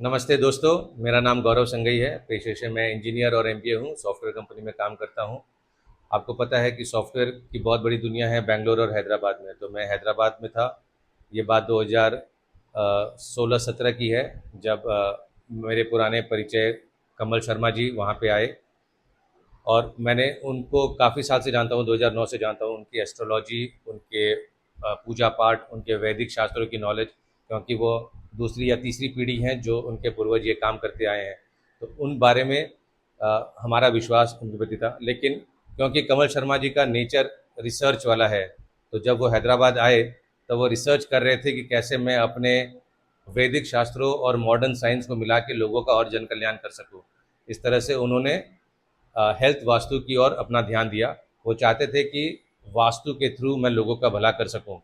नमस्ते दोस्तों, मेरा नाम गौरव संगई है। पेशे से मैं इंजीनियर और एमबीए हूँ। सॉफ्टवेयर कंपनी में काम करता हूँ। आपको पता है कि सॉफ्टवेयर की बहुत बड़ी दुनिया है बेंगलोर और हैदराबाद में। तो मैं हैदराबाद में था। ये बात 2016-17 की है, जब मेरे पुराने परिचय कमल शर्मा जी वहाँ पे आए। और मैंने उनको काफ़ी साल से जानता हूँ, 2009 से जानता हूँ। उनकी एस्ट्रोलॉजी, उनके पूजा पाठ, उनके वैदिक शास्त्रों की नॉलेज, क्योंकि वो दूसरी या तीसरी पीढ़ी हैं जो उनके पूर्वज ये काम करते आए हैं। तो उन बारे में हमारा विश्वास उनके प्रति था। लेकिन क्योंकि कमल शर्मा जी का नेचर रिसर्च वाला है, तो जब वो हैदराबाद आए तो वो रिसर्च कर रहे थे कि कैसे मैं अपने वैदिक शास्त्रों और मॉडर्न साइंस को मिला के लोगों का और जन कल्याण कर सकूं। इस तरह से उन्होंने हेल्थ वास्तु की ओर अपना ध्यान दिया। वो चाहते थे कि वास्तु के थ्रू मैं लोगों का भला कर सकूं।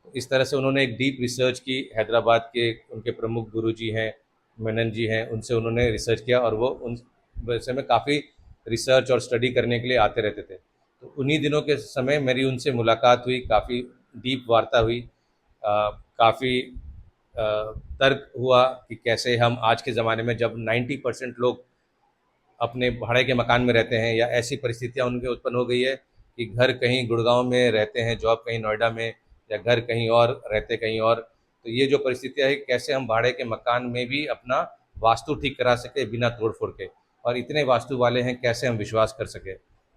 तो इस तरह से उन्होंने एक डीप रिसर्च की। हैदराबाद के उनके प्रमुख गुरु जी हैं, मेनन जी हैं, उनसे उन्होंने रिसर्च किया। और वो उन वैसे में काफ़ी रिसर्च और स्टडी करने के लिए आते रहते थे। तो उन्हीं दिनों के समय मेरी उनसे मुलाकात हुई, काफ़ी डीप वार्ता हुई। काफ़ी तर्क हुआ कि कैसे हम आज के ज़माने में, जब 90% लोग अपने भाड़े के मकान में रहते हैं, या ऐसी परिस्थितियां उनके उत्पन्न हो गई है कि घर कहीं गुड़गांव में रहते हैं, जॉब कहीं नोएडा में, या घर कहीं और रहते कहीं और। तो ये जो परिस्थितियां है, कैसे हम भाड़े के मकान में भी अपना वास्तु ठीक करा सके बिना तोड़ फोड़ के। और इतने वास्तु वाले हैं, कैसे हम विश्वास कर सके।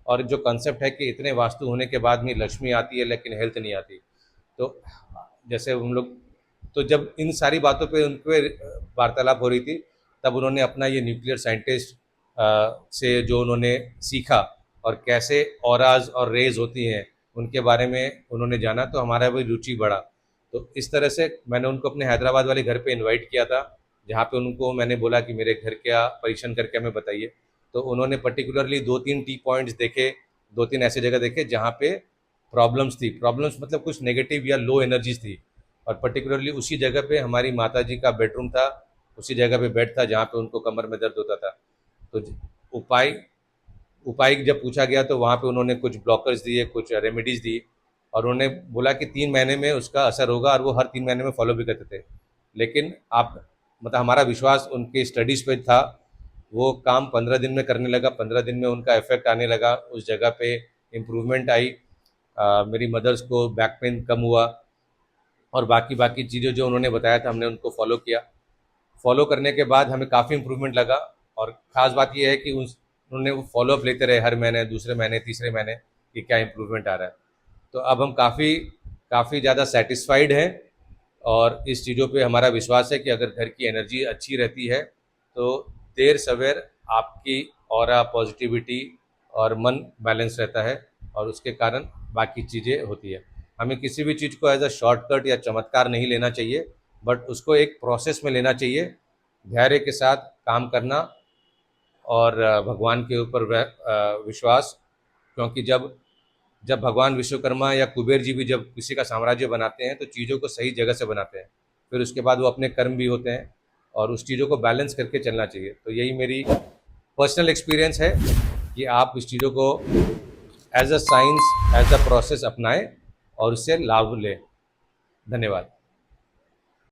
और जो कंसेप्ट है कि इतने वास्तु होने के बाद भी लक्ष्मी आती है लेकिन हेल्थ नहीं आती। तो जैसे हम लोग, तो जब इन सारी बातों पे उनके वार्तालाप हो रही थी, तब उन्होंने अपना ये न्यूक्लियर साइंटिस्ट से जो उन्होंने सीखा, और कैसे ऑराज और रेज होती हैं उनके बारे में उन्होंने जाना, तो हमारा भी रुचि बढ़ा। तो इस तरह से मैंने उनको अपने हैदराबाद वाले घर पे इनवाइट किया था, जहाँ पे उनको मैंने बोला कि मेरे घर का परीक्षण करके हमें बताइए। तो उन्होंने पर्टिकुलरली दो तीन टी पॉइंट्स देखे, दो तीन ऐसे जगह देखे जहाँ पे प्रॉब्लम्स थी। प्रॉब्लम्स मतलब कुछ नेगेटिव या लो एनर्जीज थी। और पर्टिकुलरली उसी जगह पे हमारी माता जी का बेडरूम था, उसी जगह पे बेड था जहाँ पे उनको कमर में दर्द होता था। तो उपाय उपाय जब पूछा गया तो वहाँ पे उन्होंने कुछ ब्लॉकर्स दिए, कुछ रेमेडीज दी। और उन्होंने बोला कि 3 महीने में उसका असर होगा, और वो हर 3 महीने में फॉलो भी करते थे। लेकिन आप मतलब हमारा विश्वास उनके स्टडीज़ पे था। वो काम 15 दिन में करने लगा, 15 दिन में उनका इफेक्ट आने लगा, उस जगह पे इम्प्रूवमेंट आई। मेरी मदर्स को बैक पेन कम हुआ। और बाकी बाकी चीज़ें जो उन्होंने बताया था, हमने उनको फॉलो किया। फॉलो करने के बाद हमें काफ़ी इम्प्रूवमेंट लगा। और ख़ास बात ये है कि उन्होंने वो फॉलोअप लेते रहे, हर महीने, दूसरे महीने, तीसरे महीने, कि क्या इम्प्रूवमेंट आ रहा है। तो अब हम काफ़ी काफ़ी ज़्यादा सेटिस्फाइड हैं। और इस चीज़ों पे हमारा विश्वास है कि अगर घर की एनर्जी अच्छी रहती है तो देर सवेर आपकी ऑरा, पॉजिटिविटी और मन बैलेंस रहता है, और उसके कारण बाकी चीज़ें होती है। हमें किसी भी चीज़ को एज अ शॉर्टकट या चमत्कार नहीं लेना चाहिए, बट उसको एक प्रोसेस में लेना चाहिए। धैर्य के साथ काम करना, और भगवान के ऊपर विश्वास। क्योंकि जब जब भगवान विश्वकर्मा या कुबेर जी भी जब किसी का साम्राज्य बनाते हैं तो चीज़ों को सही जगह से बनाते हैं। फिर उसके बाद वो अपने कर्म भी होते हैं, और उस चीज़ों को बैलेंस करके चलना चाहिए। तो यही मेरी पर्सनल एक्सपीरियंस है कि आप इस चीज़ों को as a science, as a process अपनाएं और उससे लाभ लें। धन्यवाद।